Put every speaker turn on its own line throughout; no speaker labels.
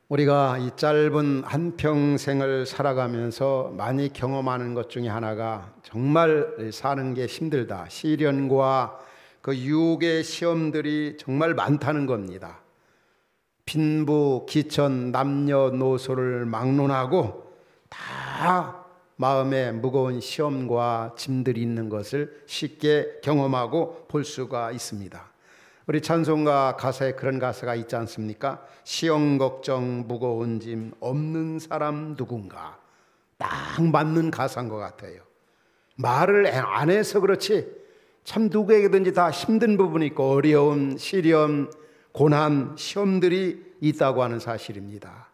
우리가 이 짧은 한평생을 살아가면서 많이 경험하는 것 중에 하나가 정말 사는 게 힘들다, 시련과 그 유혹의 시험들이 정말 많다는 겁니다. 빈부, 기천, 남녀노소를 막론하고 다 마음에 무거운 시험과 짐들이 있는 것을 쉽게 경험하고 볼 수가 있습니다. 우리 찬송가 가사에 그런 가사가 있지 않습니까? 시험 걱정 무거운 짐 없는 사람 누군가. 딱 맞는 가사인 것 같아요. 말을 안 해서 그렇지 참 누구에게든지 다 힘든 부분이 있고 어려움, 시련, 고난, 시험들이 있다고 하는 사실입니다.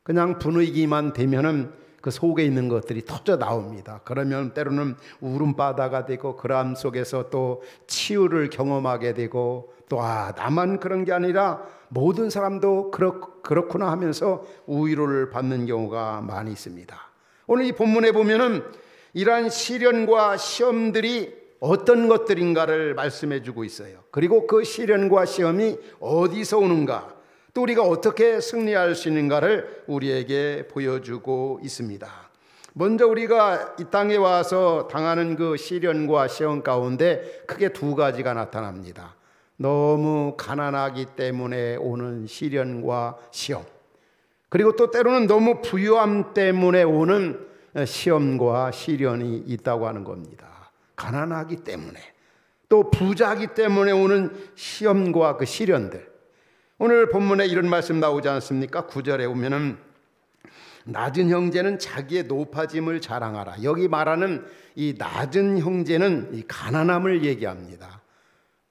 그냥 분위기만 되면은 그 속에 있는 것들이 터져 나옵니다. 그러면 때로는 울음바다가 되고 그람 속에서 또 치유를 경험하게 되고 또 나만 그런 게 아니라 모든 사람도 그렇구나 하면서 위로를 받는 경우가 많이 있습니다. 오늘 이 본문에 보면은 이러한 시련과 시험들이 어떤 것들인가를 말씀해 주고 있어요. 그리고 그 시련과 시험이 어디서 오는가, 또 우리가 어떻게 승리할 수 있는가를 우리에게 보여주고 있습니다. 먼저 우리가 이 땅에 와서 당하는 그 시련과 시험 가운데 크게 두 가지가 나타납니다. 너무 가난하기 때문에 오는 시련과 시험, 그리고 또 때로는 너무 부유함 때문에 오는 시험과 시련이 있다고 하는 겁니다. 가난하기 때문에, 또 부자기 때문에 오는 시험과 그 시련들. 오늘 본문에 이런 말씀 나오지 않습니까? 9절에 오면은 낮은 형제는 자기의 높아짐을 자랑하라. 여기 말하는 이 낮은 형제는 이 가난함을 얘기합니다.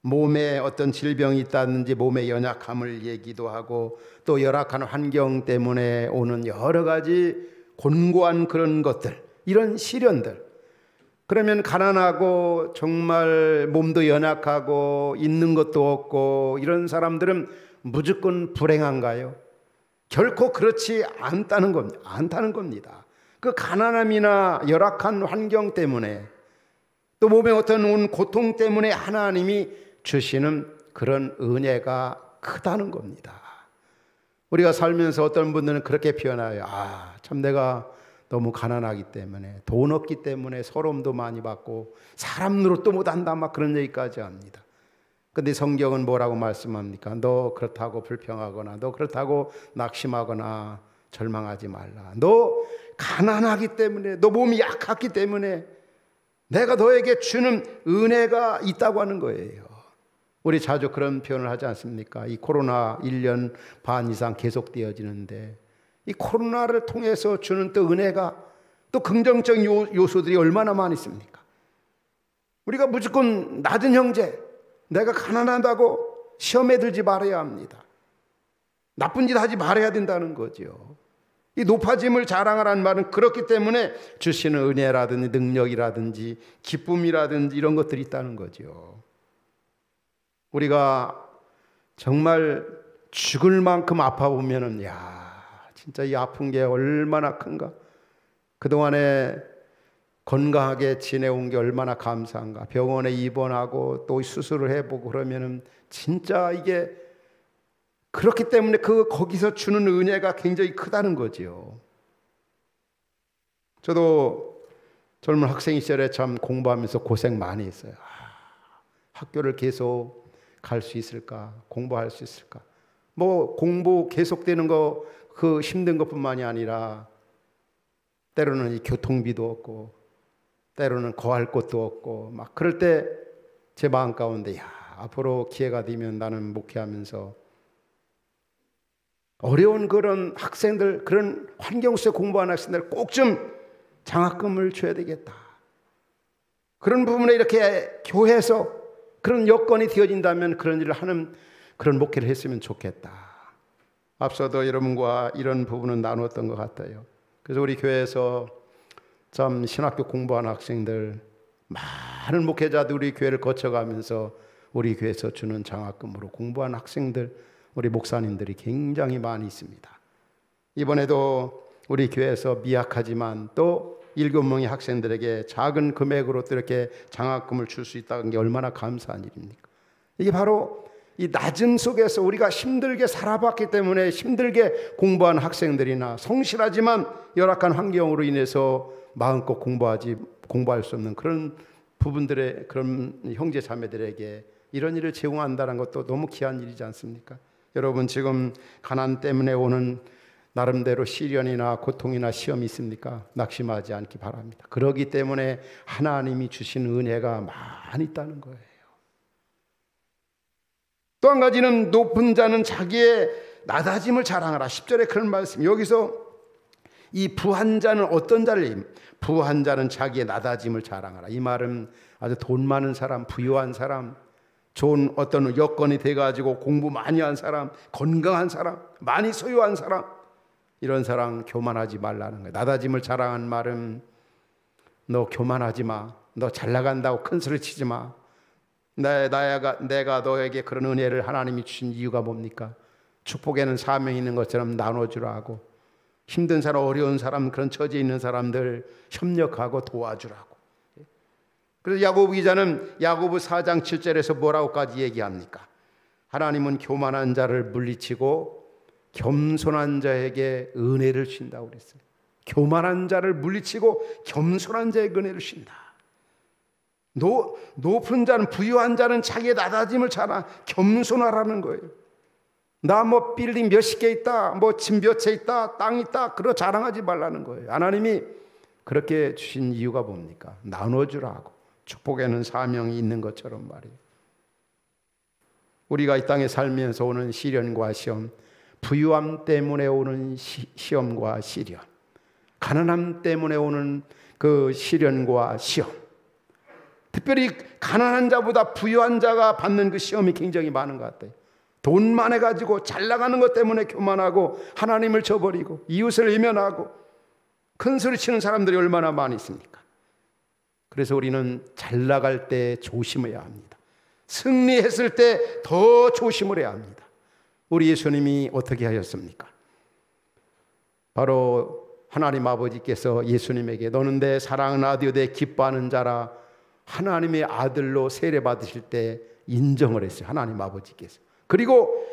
몸에 어떤 질병이 있다든지 몸의 연약함을 얘기도 하고 또 열악한 환경 때문에 오는 여러 가지 곤고한 그런 것들, 이런 시련들. 그러면 가난하고 정말 몸도 연약하고 있는 것도 없고 이런 사람들은 무조건 불행한가요? 결코 그렇지 않다는 겁니다. 그 가난함이나 열악한 환경 때문에 또 몸에 어떤 온 고통 때문에 하나님이 주시는 그런 은혜가 크다는 겁니다. 우리가 살면서 어떤 분들은 그렇게 표현해요. 참 내가 너무 가난하기 때문에, 돈 없기 때문에 서러움도 많이 받고 사람 노릇도 못한다, 막 그런 얘기까지 합니다. 근데 성경은 뭐라고 말씀합니까? 너 그렇다고 불평하거나 너 그렇다고 낙심하거나 절망하지 말라. 너 가난하기 때문에, 너 몸이 약하기 때문에 내가 너에게 주는 은혜가 있다고 하는 거예요. 우리 자주 그런 표현을 하지 않습니까? 이 코로나 1년 반 이상 계속되어지는데 이 코로나를 통해서 주는 또 은혜가, 또 긍정적인 요소들이 얼마나 많이 있습니까? 우리가 무조건 낮은 형제, 내가 가난하다고 시험에 들지 말아야 합니다. 나쁜 짓 하지 말아야 된다는 거죠. 이 높아짐을 자랑하라는 말은 그렇기 때문에 주시는 은혜라든지 능력이라든지 기쁨이라든지 이런 것들이 있다는 거죠. 우리가 정말 죽을 만큼 아파 보면은 진짜 이 아픈 게 얼마나 큰가, 그동안에 건강하게 지내온 게 얼마나 감사한가, 병원에 입원하고 또 수술을 해보고 그러면은 진짜 이게 그렇기 때문에 거기서 주는 은혜가 굉장히 크다는 거지요. 저도 젊은 학생 시절에 참 공부하면서 고생 많이 했어요. 학교를 계속 갈 수 있을까, 공부할 수 있을까, 뭐 공부 계속되는 거 그 힘든 것뿐만이 아니라 때로는 이 교통비도 없고 때로는 거할 곳도 없고 막 그럴 때 제 마음 가운데 앞으로 기회가 되면 나는 목회하면서 어려운 그런 학생들, 그런 환경 속에 공부하는 학생들 꼭 좀 장학금을 줘야 되겠다. 그런 부분에 이렇게 교회에서 그런 여건이 되어진다면 그런 일을 하는 그런 목회를 했으면 좋겠다. 앞서도 여러분과 이런 부분은 나누었던 것 같아요. 그래서 우리 교회에서 참 신학교 공부하는 학생들, 많은 목회자들이 우리 교회를 거쳐가면서 우리 교회에서 주는 장학금으로 공부하는 학생들, 우리 목사님들이 굉장히 많이 있습니다. 이번에도 우리 교회에서 미약하지만 또 7명의 학생들에게 작은 금액으로 또 이렇게 장학금을 줄 수 있다는 게 얼마나 감사한 일입니까? 이게 바로 이 낮음 속에서 우리가 힘들게 살아봤기 때문에 힘들게 공부한 학생들이나 성실하지만 열악한 환경으로 인해서 마음껏 공부할 수 없는 그런 부분들의 그런 형제 자매들에게 이런 일을 제공한다는 것도 너무 귀한 일이지 않습니까? 여러분, 지금 가난 때문에 오는 나름대로 시련이나 고통이나 시험이 있습니까? 낙심하지 않기 바랍니다. 그러기 때문에 하나님이 주신 은혜가 많이 있다는 거예요. 또 한 가지는 높은 자는 자기의 낮아짐을 자랑하라. 10절에 그런 말씀. 여기서 이 부한 자는 어떤 자를, 부한 자는 자기의 낮아짐을 자랑하라. 이 말은 아주 돈 많은 사람, 부유한 사람, 좋은 어떤 여건이 돼가지고 공부 많이 한 사람, 건강한 사람, 많이 소유한 사람, 이런 사람 교만하지 말라는 거예요. 낮아짐을 자랑하는 말은 너 교만하지 마, 너 잘 나간다고 큰 소리 치지 마. 내가 너에게 그런 은혜를 하나님이 주신 이유가 뭡니까? 축복에는 사명이 있는 것처럼 나눠주라 하고, 힘든 사람, 어려운 사람, 그런 처지에 있는 사람들 협력하고 도와주라고. 그래서 야고보 기자는 야고보 4장 7절에서 뭐라고까지 얘기합니까? 하나님은 교만한 자를 물리치고 겸손한 자에게 은혜를 주신다고 그랬어요. 교만한 자를 물리치고 겸손한 자에게 은혜를 주신다. 높은 자는, 부유한 자는 자기의 낮아짐을 자랑, 겸손하라는 거예요. 나 뭐 빌딩 몇십 개 있다, 뭐 집 몇 채 있다, 땅 있다, 그러 자랑하지 말라는 거예요. 하나님이 그렇게 주신 이유가 뭡니까? 나눠주라고. 축복에는 사명이 있는 것처럼 말이에요. 우리가 이 땅에 살면서 오는 시련과 시험, 부유함 때문에 오는 시험과 시련, 가난함 때문에 오는 그 시련과 시험, 특별히 가난한 자보다 부유한 자가 받는 그 시험이 굉장히 많은 것 같아요. 돈 많아가지고 잘 나가는 것 때문에 교만하고 하나님을 저버리고 이웃을 외면하고 큰 소리 치는 사람들이 얼마나 많이 있습니까? 그래서 우리는 잘 나갈 때 조심해야 합니다. 승리했을 때 더 조심을 해야 합니다. 우리 예수님이 어떻게 하셨습니까? 바로 하나님 아버지께서 예수님에게 너는 내 사랑하는 아들이요 내 기뻐하는 자라 하나님의 아들로 세례받으실 때 인정을 했어요. 하나님 아버지께서. 그리고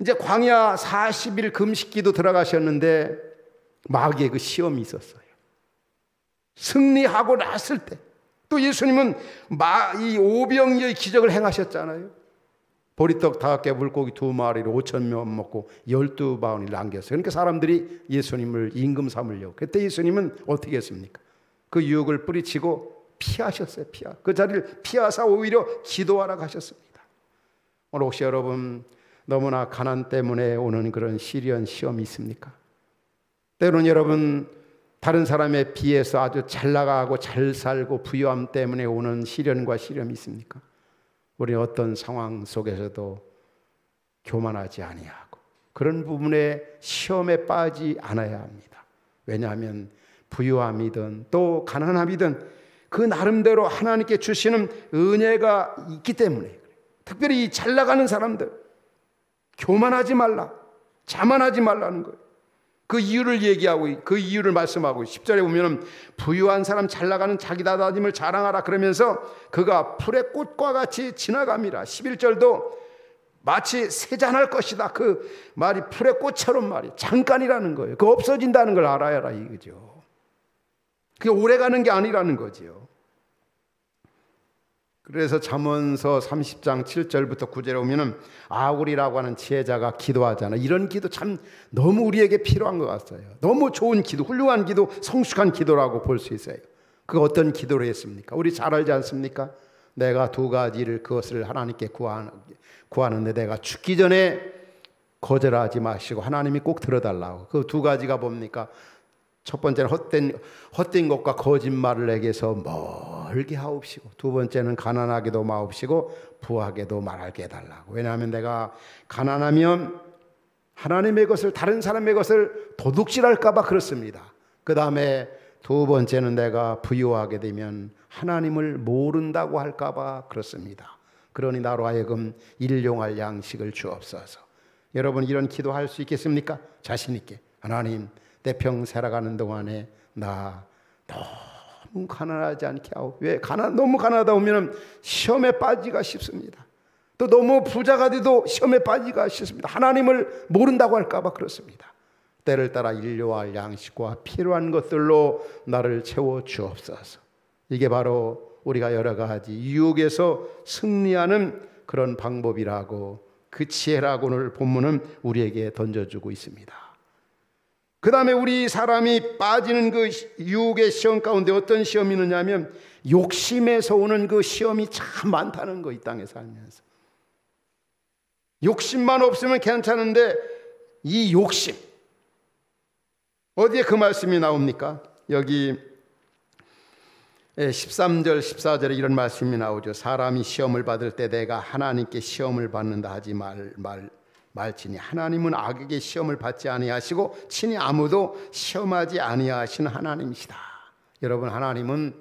이제 광야 40일 금식기도 들어가셨는데 마귀의 그 시험이 있었어요. 승리하고 났을 때 또 예수님은 이 오병이어의 기적을 행하셨잖아요. 보리떡 5개 물고기 2마리로 5,000명 먹고 12바구니 남겼어요. 그러니까 사람들이 예수님을 임금 삼으려고. 그때 예수님은 어떻게 했습니까? 그 유혹을 뿌리치고 피하셨어요. 그 자리를 피하사 오히려 기도하라고 하셨습니다. 오늘 혹시 여러분 너무나 가난 때문에 오는 그런 시련 시험이 있습니까? 때로는 여러분 다른 사람에 비해서 아주 잘 나가고 잘 살고 부유함 때문에 오는 시련과 시련이 있습니까? 우리는 어떤 상황 속에서도 교만하지 아니하고 그런 부분에 시험에 빠지지 않아야 합니다. 왜냐하면 부유함이든 또 가난함이든 그 나름대로 하나님께 주시는 은혜가 있기 때문에, 특별히 잘 나가는 사람들 교만하지 말라, 자만하지 말라는 거예요. 그 이유를 얘기하고 그 이유를 말씀하고 10절에 보면 부유한 사람 잘 나가는 자기 낮아짐을 자랑하라 그러면서 그가 풀의 꽃과 같이 지나갑니다. 11절도 마치 세잔할 것이다. 그 말이 풀의 꽃처럼 말이 잠깐이라는 거예요. 그 없어진다는 걸 알아야 하라 이거죠. 그게 오래가는 게 아니라는 거지요. 그래서 잠언서 30장 7절부터 9절에 오면은 아굴이라고 하는 지혜자가 기도하잖아. 이런 기도 참 너무 우리에게 필요한 것 같아요. 너무 좋은 기도, 훌륭한 기도, 성숙한 기도라고 볼 수 있어요. 그 어떤 기도를 했습니까? 우리 잘 알지 않습니까? 내가 2가지를 그것을 하나님께 구하는데 내가 죽기 전에 거절하지 마시고 하나님이 꼭 들어달라고. 그 2가지가 뭡니까? 첫 번째는 헛된 것과 거짓말을 내게서 멀게 하옵시고, 2번째는 가난하게도 마옵시고 부하게도 말하게 해달라고. 왜냐하면 내가 가난하면 하나님의 것을, 다른 사람의 것을 도둑질할까 봐 그렇습니다. 그 다음에 2번째는 내가 부유하게 되면 하나님을 모른다고 할까 봐 그렇습니다. 그러니 나로 하여금 일용할 양식을 주옵소서. 여러분 이런 기도할 수 있겠습니까? 자신 있게. 하나님, 내 평 살아가는 동안에 나 너무 가난하지 않게 하고. 왜? 너무 가난하다 보면 시험에 빠지기가 쉽습니다. 또 너무 부자가 돼도 시험에 빠지기가 싫습니다. 하나님을 모른다고 할까 봐 그렇습니다. 때를 따라 일용할 양식과 필요한 것들로 나를 채워 주옵소서. 이게 바로 우리가 여러 가지 유혹에서 승리하는 그런 방법이라고, 그 지혜라고 오늘 본문은 우리에게 던져주고 있습니다. 그 다음에 우리 사람이 빠지는 그 유혹의 시험 가운데 어떤 시험이 있느냐면 욕심에서 오는 그 시험이 참 많다는 거. 이 땅에 살면서 욕심만 없으면 괜찮은데 이 욕심, 어디에 그 말씀이 나옵니까? 여기 13절 14절에 이런 말씀이 나오죠. 사람이 시험을 받을 때 내가 하나님께 시험을 받는다 하지 말지니 하나님은 악에게 시험을 받지 아니하시고 친히 아무도 시험하지 아니하시는 하나님이시다. 여러분, 하나님은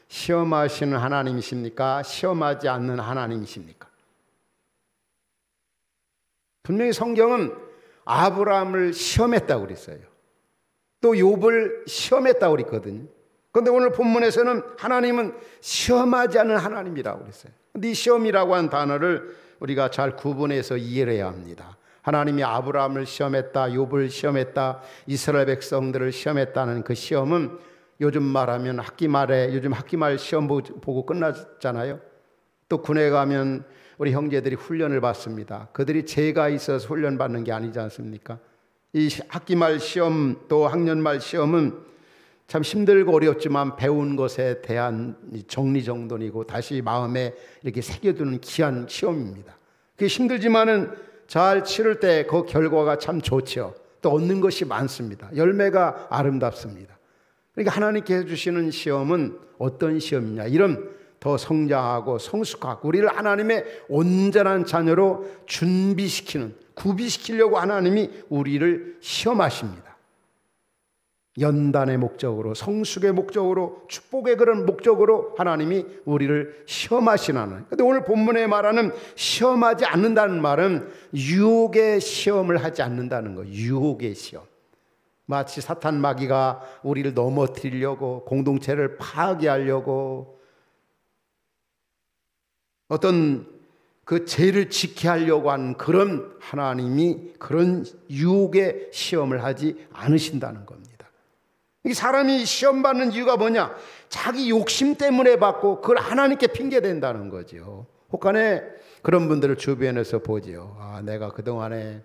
시험하시는 하나님이십니까? 시험하지 않는 하나님이십니까? 분명히 성경은 아브라함을 시험했다고 그랬어요. 또 욥을 시험했다고 그랬거든요. 그런데 오늘 본문에서는 하나님은 시험하지 않는 하나님이라고 그랬어요. 근데 이 시험이라고 한 단어를 우리가 잘 구분해서 이해를 해야 합니다. 하나님이 아브라함을 시험했다, 욥을 시험했다, 이스라엘 백성들을 시험했다는 그 시험은 요즘 말하면 요즘 학기말 시험 보고 끝났잖아요. 또 군에 가면 우리 형제들이 훈련을 받습니다. 그들이 죄가 있어서 훈련 받는 게 아니지 않습니까? 이 학기말 시험 또 학년말 시험은 참 힘들고 어렵지만 배운 것에 대한 정리정돈이고 다시 마음에 이렇게 새겨두는 귀한 시험입니다. 그게 힘들지만은 잘 치를 때 그 결과가 참 좋죠. 또 얻는 것이 많습니다. 열매가 아름답습니다. 그러니까 하나님께서 주시는 시험은 어떤 시험이냐, 이런 더 성장하고 성숙하고 우리를 하나님의 온전한 자녀로 준비시키는, 구비시키려고 하나님이 우리를 시험하십니다. 연단의 목적으로, 성숙의 목적으로, 축복의 그런 목적으로 하나님이 우리를 시험하시는 하나님. 그런데 오늘 본문에 말하는 시험하지 않는다는 말은 유혹의 시험을 하지 않는다는 거예요. 유혹의 시험. 마치 사탄 마귀가 우리를 넘어뜨리려고, 공동체를 파괴하려고, 어떤 그 죄를 지게 하려고 하는 그런 하나님이 그런 유혹의 시험을 하지 않으신다는 겁니다. 이 사람이 시험 받는 이유가 뭐냐? 자기 욕심 때문에 받고 그걸 하나님께 핑계댄다는 거죠. 혹간에 그런 분들을 주변에서 보지요. 내가 그동안에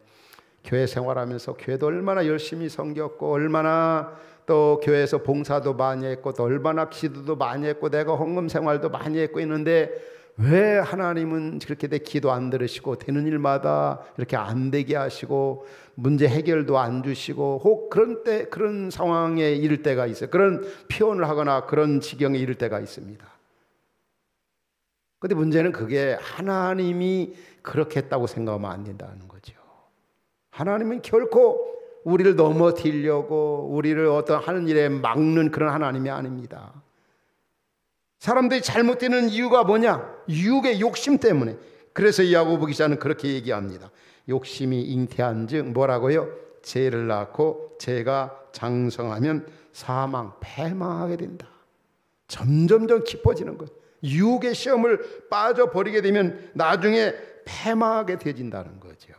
교회 생활하면서 교회도 얼마나 열심히 섬겼고, 얼마나 또 교회에서 봉사도 많이 했고, 또 얼마나 기도도 많이 했고, 내가 헌금 생활도 많이 했고 있는데 왜 하나님은 그렇게 내 기도 안 들으시고 되는 일마다 이렇게 안 되게 하시고 문제 해결도 안 주시고, 혹 그런 상황에 이를 때가 있어요. 그런 표현을 하거나 그런 지경에 이를 때가 있습니다. 그런데 문제는 그게 하나님이 그렇게 했다고 생각하면 안 된다는 거죠. 하나님은 결코 우리를 넘어뜨리려고, 우리를 어떤 하는 일에 막는 그런 하나님이 아닙니다. 사람들이 잘못되는 이유가 뭐냐? 유혹의 욕심 때문에. 그래서 야고보 기자는 그렇게 얘기합니다. 욕심이 잉태한 즉 뭐라고요? 죄를 낳고 죄가 장성하면 사망, 패망하게 된다. 점점점 깊어지는 것. 유혹의 시험을 빠져버리게 되면 나중에 패망하게 되어진다는 거죠.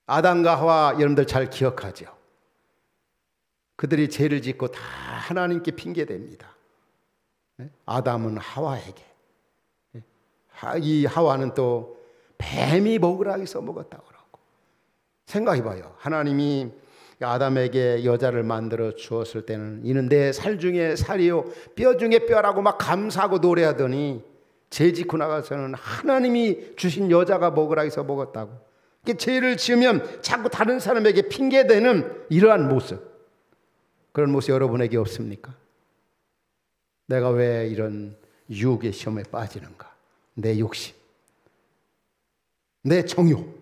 아담과 하와, 여러분들 잘 기억하죠? 그들이 죄를 짓고 다 하나님께 핑계댑니다. 아담은 하와에게, 이 하와는 또 뱀이 먹으라 해서 먹었다고 그러고. 생각해봐요. 하나님이 아담에게 여자를 만들어 주었을 때는 이는 내 살 중에 살이요 뼈 중에 뼈라고 막 감사하고 노래하더니 죄 짓고 나가서는 하나님이 주신 여자가 먹으라 해서 먹었다고. 죄를 지으면 자꾸 다른 사람에게 핑계대는 이러한 모습, 그런 모습 여러분에게 없습니까? 내가 왜 이런 유혹의 시험에 빠지는가? 내 욕심, 내 정욕.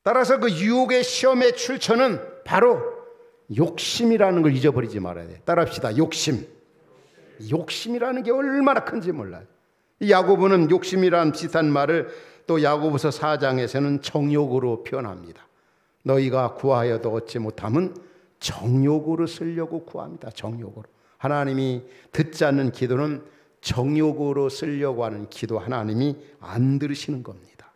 따라서 그 유혹의 시험의 출처는 바로 욕심이라는 걸 잊어버리지 말아야 돼. 따라합시다. 욕심. 욕심이라는 게 얼마나 큰지 몰라요. 이 야고보는 욕심이라는 비슷한 말을 또 야고보서 4장에서는 정욕으로 표현합니다. 너희가 구하여도 얻지 못함은 정욕으로 쓰려고 구합니다. 정욕으로. 하나님이 듣지 않는 기도는 정욕으로 쓰려고 하는 기도 하나님이 안 들으시는 겁니다.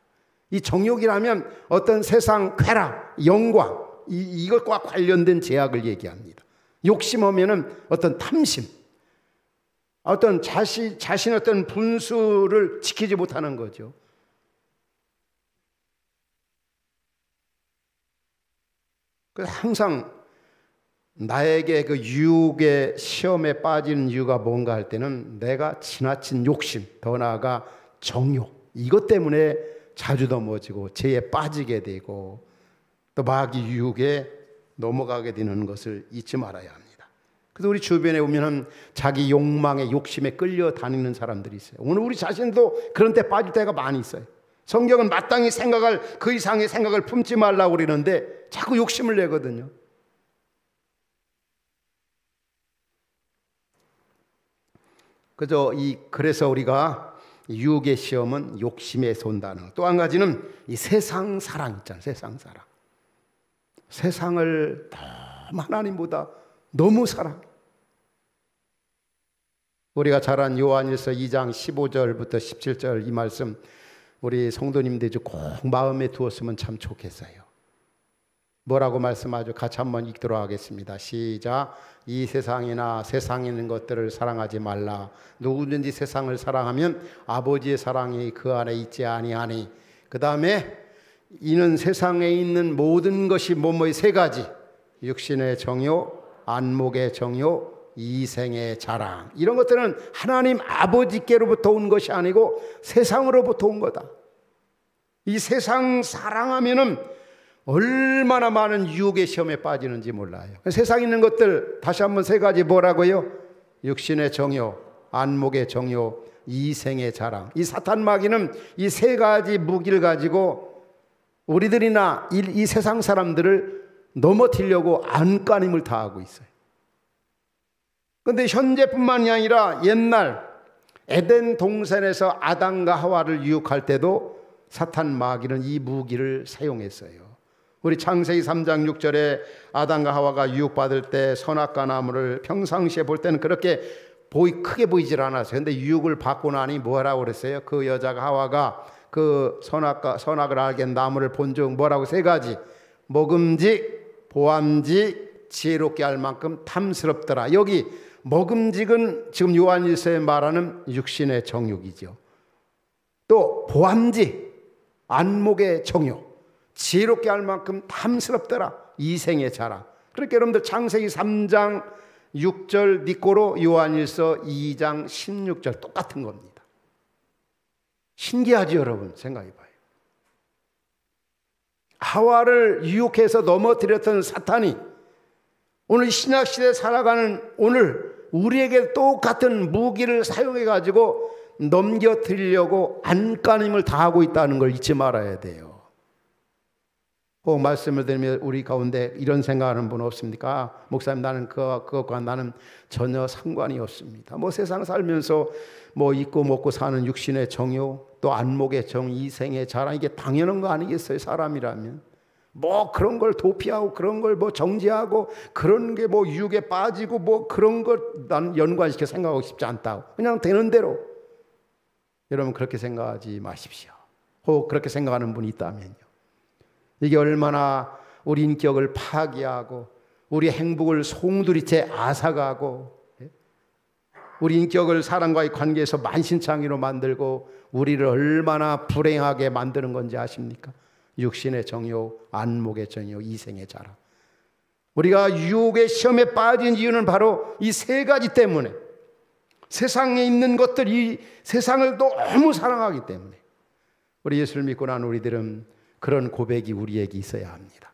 이 정욕이라면 어떤 세상 쾌락, 영광 이것과 관련된 제약을 얘기합니다. 욕심하면은 어떤 탐심, 어떤 자신 어떤 분수를 지키지 못하는 거죠. 그래서 항상 나에게 그 유혹의 시험에 빠지는 이유가 뭔가 할 때는 내가 지나친 욕심, 더 나아가 정욕 이것 때문에 자주 넘어지고 죄에 빠지게 되고 또 마귀 유혹에 넘어가게 되는 것을 잊지 말아야 합니다. 그래서 우리 주변에 보면은 자기 욕망에 욕심에 끌려다니는 사람들이 있어요. 오늘 우리 자신도 그런 데 빠질 때가 많이 있어요. 성경은 마땅히 생각할 그 이상의 생각을 품지 말라고 그러는데 자꾸 욕심을 내거든요. 그래서 우리가 유혹의 시험은 욕심에서 온다는 것. 또 한 가지는 이 세상 사랑 있잖아요. 세상 사랑. 세상을 너무 하나님보다 너무 사랑. 우리가 잘 아는 요한일서 2장 15절부터 17절 이 말씀 우리 성도님들이 꼭 마음에 두었으면 참 좋겠어요. 뭐라고 말씀하죠? 같이 한번 읽도록 하겠습니다. 시작. 이 세상이나 세상에 있는 것들을 사랑하지 말라. 누구든지 세상을 사랑하면 아버지의 사랑이 그 안에 있지 아니하니. 그 다음에 이는 세상에 있는 모든 것이 뭐뭐의 세 가지. 육신의 정욕, 안목의 정욕, 이생의 자랑. 이런 것들은 하나님 아버지께로부터 온 것이 아니고 세상으로부터 온 거다. 이 세상 사랑하면은 얼마나 많은 유혹의 시험에 빠지는지 몰라요. 세상에 있는 것들 다시 한번 세 가지 뭐라고요? 육신의 정욕, 안목의 정욕, 이생의 자랑. 이 사탄 마귀는 이 세 가지 무기를 가지고 우리들이나 이 세상 사람들을 넘어뜨리려고 안간힘을 다하고 있어요. 그런데 현재뿐만이 아니라 옛날 에덴 동산에서 아담과 하와를 유혹할 때도 사탄 마귀는 이 무기를 사용했어요. 우리 창세기 3장 6절에 아담과 하와가 유혹받을 때 선악과 나무를 평상시에 볼 때는 그렇게 크게 보이질 않았어요. 그런데 유혹을 받고 나니 뭐라고 그랬어요? 그 여자가 하와가 그 선악을 알게 한 나무를 본 적 뭐라고? 세 가지. 먹음직, 보암직, 지혜롭게 할 만큼 탐스럽더라. 여기 먹음직은 지금 요한일서에 말하는 육신의 정욕이죠. 또 보암직, 안목의 정욕, 지혜롭게 할 만큼 탐스럽더라. 이생의 자랑. 그러니까 여러분들 창세기 3장 6절 니꼬로 요한일서 2장 16절 똑같은 겁니다. 신기하죠 여러분? 생각해봐요. 하와를 유혹해서 넘어뜨렸던 사탄이 오늘 신약시대에 살아가는 오늘 우리에게 똑같은 무기를 사용해가지고 넘겨뜨리려고 안간힘을 다하고 있다는 걸 잊지 말아야 돼요. 꼭 말씀을 드리면 우리 가운데 이런 생각하는 분 없습니까? 목사님 나는 그것과 나는 전혀 상관이 없습니다. 뭐 세상 살면서 뭐 입고 먹고 사는 육신의 정욕 또 안목의 정 이생의 자랑 이게 당연한 거 아니겠어요? 사람이라면 뭐 그런 걸 도피하고 그런 걸 뭐 정지하고 그런 게 뭐 유혹에 빠지고 뭐 그런 걸 난 연관시켜 생각하고 싶지 않다고 그냥 되는 대로 여러분 그렇게 생각하지 마십시오. 혹 그렇게 생각하는 분이 있다면요. 이게 얼마나 우리 인격을 파괴하고 우리 행복을 송두리째 앗아가고 우리 인격을 사람과의 관계에서 만신창이로 만들고 우리를 얼마나 불행하게 만드는 건지 아십니까? 육신의 정욕, 안목의 정욕, 이생의 자랑. 우리가 유혹의 시험에 빠진 이유는 바로 이 세 가지 때문에 세상에 있는 것들 이 세상을 너무 사랑하기 때문에 우리 예수를 믿고 난 우리들은 그런 고백이 우리에게 있어야 합니다.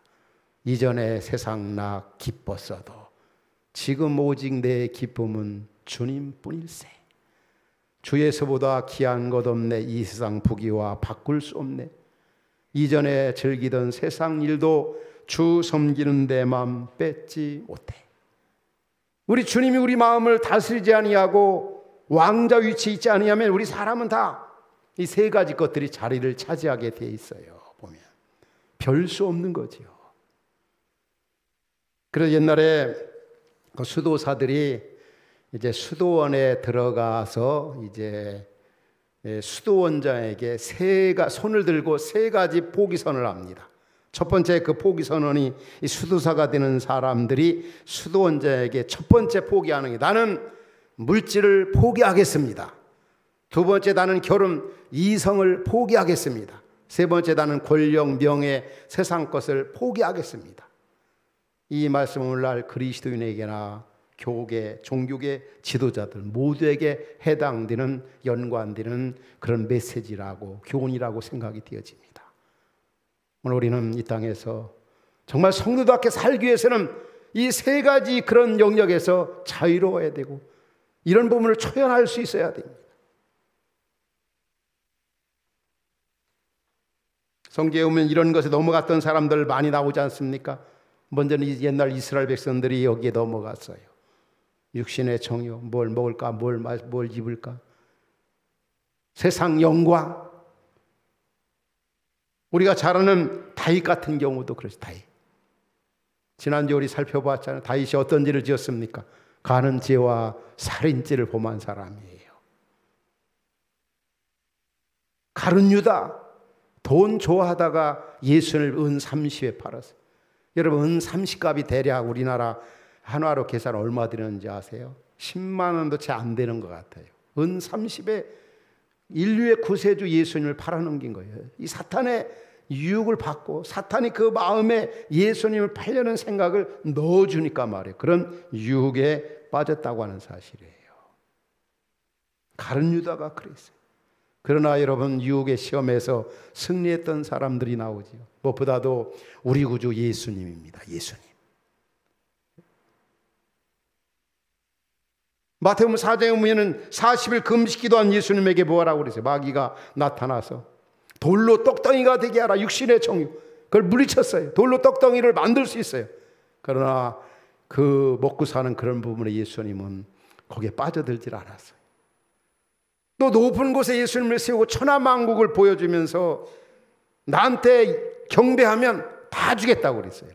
이전에 세상 나 기뻤어도 지금 오직 내 기쁨은 주님뿐일세. 주에서보다 귀한 것 없네. 이 세상 부귀와 바꿀 수 없네. 이전에 즐기던 세상 일도 주 섬기는 내 마음 뺏지 못해. 우리 주님이 우리 마음을 다스리지 아니하고 왕자 위치에 있지 아니하면 우리 사람은 다 이 세 가지 것들이 자리를 차지하게 돼 있어요. 보면 별 수 없는 거지요. 그래서 옛날에 그 수도사들이 이제 수도원에 들어가서 이제 수도원장에게 손을 들고 세 가지 포기선을 합니다. 첫 번째 그 포기선언이 이 수도사가 되는 사람들이 수도원장에게 첫 번째 포기하는 게, 나는 물질을 포기하겠습니다. 두 번째, 나는 결혼 이성을 포기하겠습니다. 세 번째, 나는 권력, 명예, 세상 것을 포기하겠습니다. 이 말씀은 오늘날 그리스도인에게나 교계, 종교계 지도자들 모두에게 해당되는, 연관되는 그런 메시지라고, 교훈이라고 생각이 되어집니다. 오늘 우리는 이 땅에서 정말 성도답게 살기 위해서는 이 세 가지 그런 영역에서 자유로워야 되고, 이런 부분을 초연할 수 있어야 됩니다. 성경에 보면 이런 것에 넘어갔던 사람들 많이 나오지 않습니까? 먼저는 옛날 이스라엘 백성들이 여기에 넘어갔어요. 육신의 정욕, 뭘 먹을까, 뭘 입을까, 세상 영광. 우리가 잘 아는 다윗 같은 경우도 그렇죠. 다윗. 지난주에 우리 살펴봤잖아요. 다윗이 어떤 죄를 지었습니까? 간음죄와 살인죄를 범한 사람이에요. 가룟 유다, 돈 좋아하다가 예수를 은 30에 팔았어요. 여러분, 은 30값이 대략 우리나라 한화로 계산 얼마 되는지 아세요? 10만 원도 채 안 되는 것 같아요. 은 30에 인류의 구세주 예수님을 팔아넘긴 거예요. 이 사탄의 유혹을 받고 사탄이 그 마음에 예수님을 팔려는 생각을 넣어주니까 말이에요. 그런 유혹에 빠졌다고 하는 사실이에요. 가룟 유다가 그랬어요. 그러나 여러분, 유혹의 시험에서 승리했던 사람들이 나오지요. 무엇보다도 우리 구주 예수님입니다. 예수님. 마태복음 4장에 보면은 40일 금식기도한 예수님에게 뭐라고 그랬어요? 마귀가 나타나서 돌로 떡덩이가 되게 하라. 육신의 정욕, 그걸 물리쳤어요. 돌로 떡덩이를 만들 수 있어요. 그러나 그 먹고 사는 그런 부분에 예수님은 거기에 빠져들질 않았어요. 또 높은 곳에 예수님을 세우고 천하만국을 보여주면서 나한테 경배하면 다 주겠다고 그랬어요.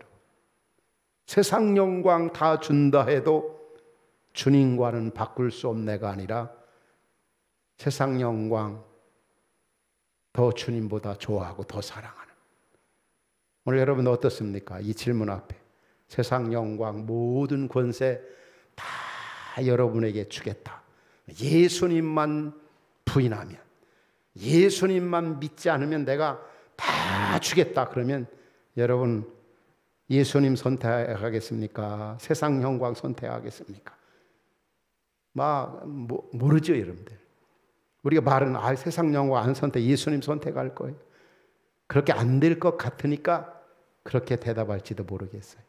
세상 영광 다 준다 해도 주님과는 바꿀 수 없는 내가 아니라 세상 영광 더 주님보다 좋아하고 더 사랑하는. 오늘 여러분 어떻습니까? 이 질문 앞에 세상 영광 모든 권세 다 여러분에게 주겠다, 예수님만 부인하면, 예수님만 믿지 않으면 내가 다 주겠다, 그러면 여러분 예수님 선택하겠습니까? 세상 영광 선택하겠습니까? 모르죠, 여러분들. 우리가 말은 세상 영광 안 선택, 예수님 선택할 거예요. 그렇게 안 될 것 같으니까 그렇게 대답할지도 모르겠어요.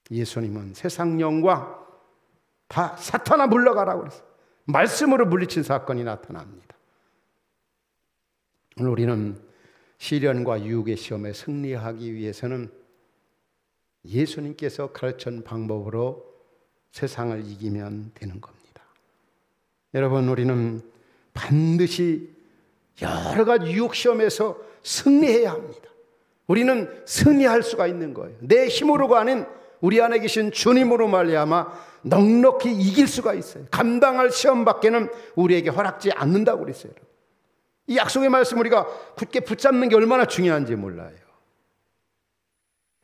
예수님은 세상 영광 다 사탄아 물러가라고 그랬어요. 말씀으로 물리친 사건이 나타납니다. 오늘 우리는 시련과 유혹의 시험에 승리하기 위해서는 예수님께서 가르친 방법으로 세상을 이기면 되는 겁니다. 여러분, 우리는 반드시 여러 가지 유혹 시험에서 승리해야 합니다. 우리는 승리할 수가 있는 거예요. 내 힘으로가 아닌 우리 안에 계신 주님으로 말미암아 넉넉히 이길 수가 있어요. 감당할 시험밖에는 우리에게 허락지 않는다고 그랬어요. 이 약속의 말씀 우리가 굳게 붙잡는 게 얼마나 중요한지 몰라요.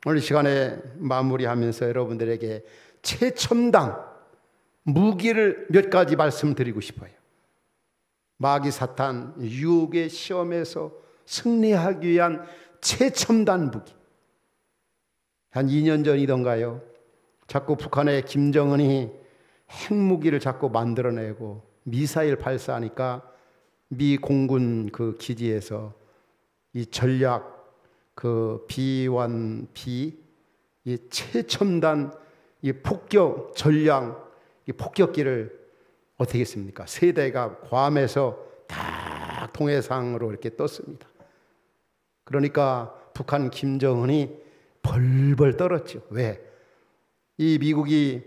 오늘 시간에 마무리하면서 여러분들에게 최첨단 무기를 몇 가지 말씀드리고 싶어요. 마귀 사탄 유혹의 시험에서 승리하기 위한 최첨단 무기. 한 2년 전이던가요, 자꾸 북한의 김정은이 핵무기를 자꾸 만들어내고 미사일 발사하니까 미 공군 그 기지에서 이 전략 그 B1B 이 최첨단 이 폭격 전략 이 폭격기를 어떻게 했습니까? 세 대가 괌에서 다 동해상으로 이렇게 떴습니다. 그러니까 북한 김정은이 벌벌 떨었죠. 왜? 이 미국이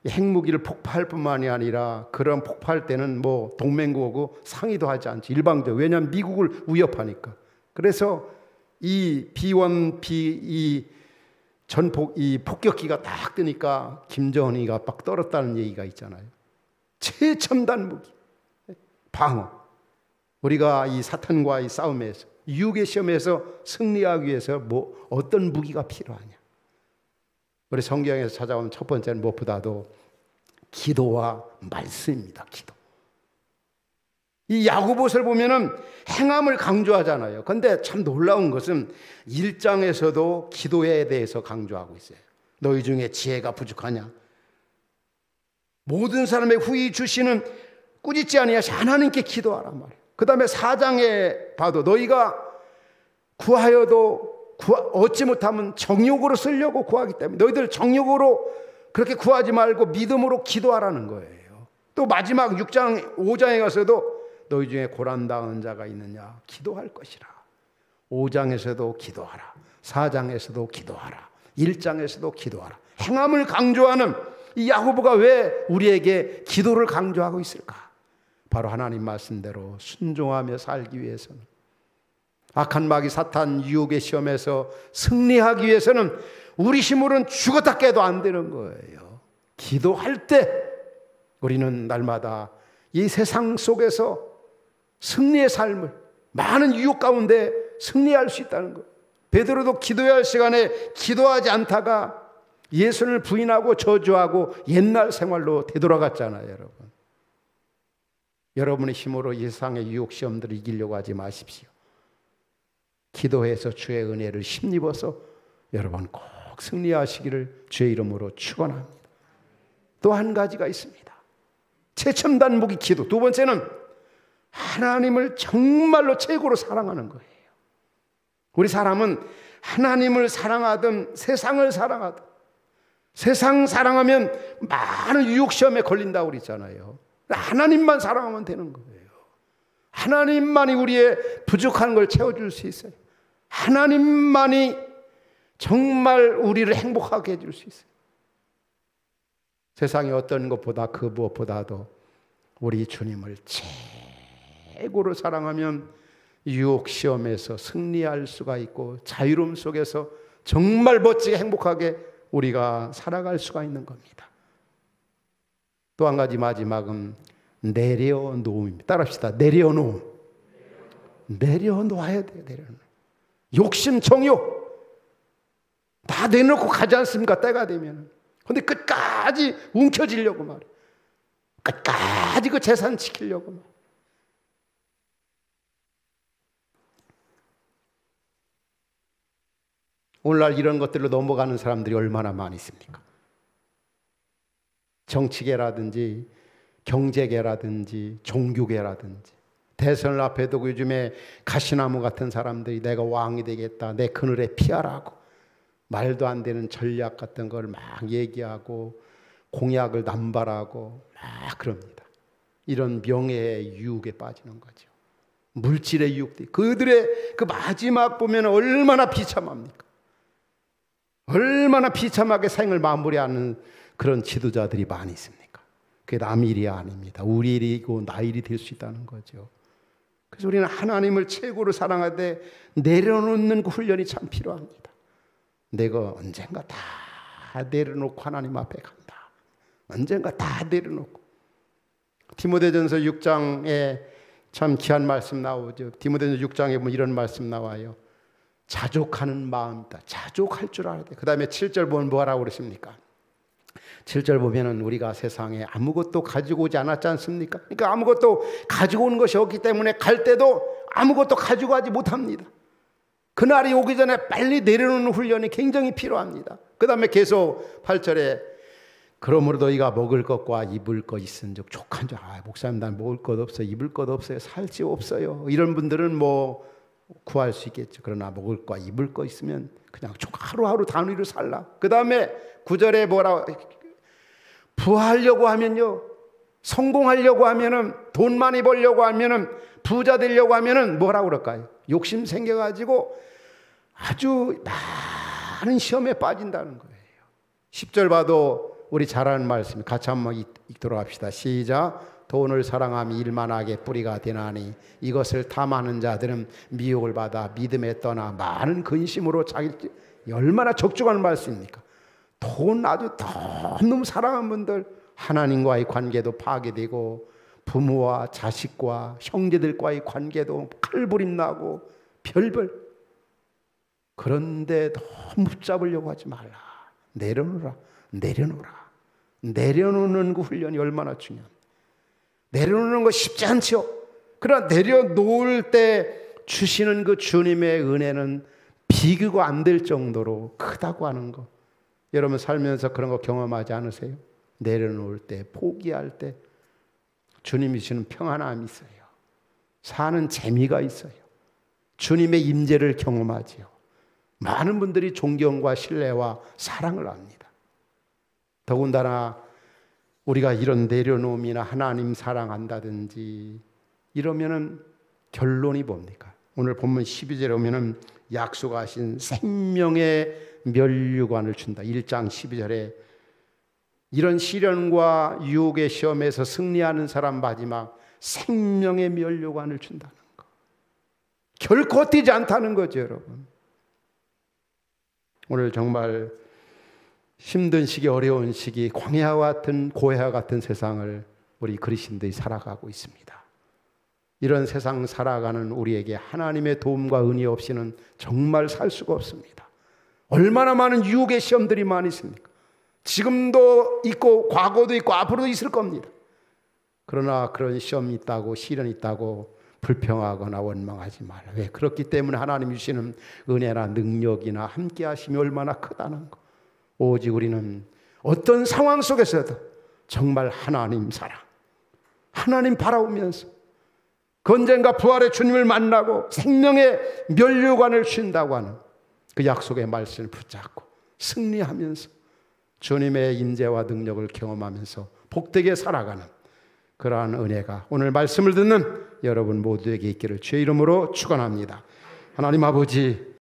핵무기를 폭파할 뿐만이 아니라 그런 폭파할 때는 뭐 동맹국하고 상의도 하지 않지, 일방적으로. 왜냐하면 미국을 위협하니까. 그래서 이 B1B 이 이 폭격기가 딱 뜨니까 김정은이가 막 떨었다는 얘기가 있잖아요. 최첨단 무기, 방어. 우리가 이 사탄과의 싸움에서, 유혹의 시험에서 승리하기 위해서 어떤 무기가 필요하냐. 우리 성경에서 찾아온 첫 번째는 무엇보다도 기도와 말씀입니다. 기도. 이 야고보서를 보면은 행함을 강조하잖아요. 그런데 참 놀라운 것은 1장에서도 기도에 대해서 강조하고 있어요. 너희 중에 지혜가 부족하냐? 모든 사람의 후히 주시는 꾸짖지 아니하시 하나님께 기도하란 말이에요. 그 다음에 4장에 봐도 너희가 구하여도 얻지 못하면 정욕으로 쓰려고 구하기 때문에 너희들 정욕으로 그렇게 구하지 말고 믿음으로 기도하라는 거예요. 또 마지막 6장 5장에 가서도 너희 중에 고난당한 자가 있느냐? 기도할 것이라. 5장에서도 기도하라. 4장에서도 기도하라. 1장에서도 기도하라. 행함을 강조하는 이 야고보가 왜 우리에게 기도를 강조하고 있을까? 바로 하나님 말씀대로 순종하며 살기 위해서는, 악한 마귀 사탄 유혹의 시험에서 승리하기 위해서는 우리 힘으로는 죽었다 깨도 안 되는 거예요. 기도할 때 우리는 날마다 이 세상 속에서 승리의 삶을, 많은 유혹 가운데 승리할 수 있다는 것. 베드로도 기도해야 할 시간에 기도하지 않다가 예수를 부인하고 저주하고 옛날 생활로 되돌아갔잖아요. 여러분, 여러분의 힘으로 이 세상의 유혹 시험들을 이기려고 하지 마십시오. 기도해서 주의 은혜를 힘입어서 여러분 꼭 승리하시기를 주의 이름으로 축원합니다. 또 한 가지가 있습니다. 최첨단 무기 기도. 두 번째는 하나님을 정말로 최고로 사랑하는 거예요. 우리 사람은 하나님을 사랑하든 세상을 사랑하든, 세상 사랑하면 많은 유혹시험에 걸린다고 그랬잖아요. 하나님만 사랑하면 되는 거예요. 하나님만이 우리의 부족한 걸 채워줄 수 있어요. 하나님만이 정말 우리를 행복하게 해줄 수 있어요. 세상의 어떤 것보다 그 무엇보다도 우리 주님을 최고로 사랑하면 유혹 시험에서 승리할 수가 있고 자유로움 속에서 정말 멋지게 행복하게 우리가 살아갈 수가 있는 겁니다. 또 한 가지 마지막은 내려놓음입니다. 따라합시다. 내려놓음. 내려놓아야 돼요. 내려놓음. 욕심, 정욕 다 내놓고 가지 않습니까? 때가 되면. 근데 끝까지 움켜쥐려고 말이에요. 끝까지 그 재산 지키려고 말이에요. 오늘날 이런 것들로 넘어가는 사람들이 얼마나 많이 있습니까? 정치계라든지 경제계라든지 종교계라든지 대선을 앞에 두고 요즘에 가시나무 같은 사람들이 내가 왕이 되겠다, 내 그늘에 피하라고 말도 안 되는 전략 같은 걸 막 얘기하고 공약을 남발하고 막 그럽니다. 이런 명예의 유혹에 빠지는 거죠. 물질의 유혹들, 그들의 그 마지막 보면 얼마나 비참합니까? 얼마나 비참하게 생을 마무리하는 그런 지도자들이 많이 있습니까? 그게 남 일이 아닙니다. 우리 일이고 나 일이 될 수 있다는 거죠. 그래서 우리는 하나님을 최고로 사랑하되 내려놓는 그 훈련이 참 필요합니다. 내가 언젠가 다 내려놓고 하나님 앞에 간다. 언젠가 다 내려놓고. 디모데전서 6장에 참 귀한 말씀 나오죠. 디모데전서 6장에 보면 이런 말씀 나와요. 자족하는 마음이다. 자족할 줄 알아야 돼. 그 다음에 7절 보면 뭐라고 그러십니까? 7절 보면은 우리가 세상에 아무것도 가지고 오지 않았지 않습니까? 그러니까 아무것도 가지고 오는 것이 없기 때문에 갈 때도 아무것도 가지고 가지 못합니다. 그날이 오기 전에 빨리 내려놓는 훈련이 굉장히 필요합니다. 그 다음에 계속 8절에 그러므로 너희가 먹을 것과 입을 것 있은즉 족한 줄. 목사님 난 먹을 것 없어요. 입을 것 없어요. 살 집 없어요. 이런 분들은 뭐 구할 수 있겠죠. 그러나 먹을 거 입을 거 있으면 그냥 하루하루 단위로 살라. 그 다음에 9절에 뭐라, 부하려고 하면요, 성공하려고 하면은, 돈 많이 벌려고 하면은, 부자 되려고 하면은 뭐라고 그럴까요? 욕심 생겨가지고 아주 많은 시험에 빠진다는 거예요. 10절 봐도 우리 잘 아는 말씀, 같이 한번 읽도록 합시다. 시작. 돈을 사랑함이 일만하게 뿌리가 되나니 이것을 탐하는 자들은 미혹을 받아 믿음에 떠나 많은 근심으로 자기 얼마나 적중한 말씀입니까? 돈 아주 너무 사랑하는 분들 하나님과의 관계도 파괴되고 부모와 자식과 형제들과의 관계도 칼부림 나고 별별. 그런데 너무 붙잡으려고 하지 말라. 내려놓으라. 내려놓으라. 내려놓는 그 훈련이 얼마나 중요합니까? 내려놓는 거 쉽지 않죠. 그러나 내려놓을 때 주시는 그 주님의 은혜는 비교가 안 될 정도로 크다고 하는 거. 여러분 살면서 그런 거 경험하지 않으세요? 내려놓을 때, 포기할 때 주님이 주는 평안함이 있어요. 사는 재미가 있어요. 주님의 임재를 경험하지요. 많은 분들이 존경과 신뢰와 사랑을 합니다. 더군다나 우리가 이런 내려놓음이나 하나님 사랑한다든지 이러면은 결론이 뭡니까? 오늘 본문 12절에 오면은 약속하신 생명의 면류관을 준다. 1장 12절에 이런 시련과 유혹의 시험에서 승리하는 사람 마지막 생명의 면류관을 준다는 거. 결코 헛되지 않다는 거죠, 여러분. 오늘 정말 힘든 시기, 어려운 시기, 광야와 같은 고해와 같은 세상을 우리 그리스도인들이 살아가고 있습니다. 이런 세상 살아가는 우리에게 하나님의 도움과 은혜 없이는 정말 살 수가 없습니다. 얼마나 많은 유혹의 시험들이 많이 있습니까? 지금도 있고 과거도 있고 앞으로도 있을 겁니다. 그러나 그런 시험이 있다고 시련이 있다고 불평하거나 원망하지 말라. 왜? 그렇기 때문에 하나님이 주시는 은혜나 능력이나 함께 하심이 얼마나 크다는 거. 오직 우리는 어떤 상황 속에서도 정말 하나님 사랑, 하나님 바라보면서 그 언젠가 부활의 주님을 만나고 생명의 면류관을 주신다고 하는 그 약속의 말씀을 붙잡고 승리하면서 주님의 인재와 능력을 경험하면서 복되게 살아가는 그러한 은혜가 오늘 말씀을 듣는 여러분 모두에게 있기를 주의 이름으로 축원합니다. 하나님 아버지,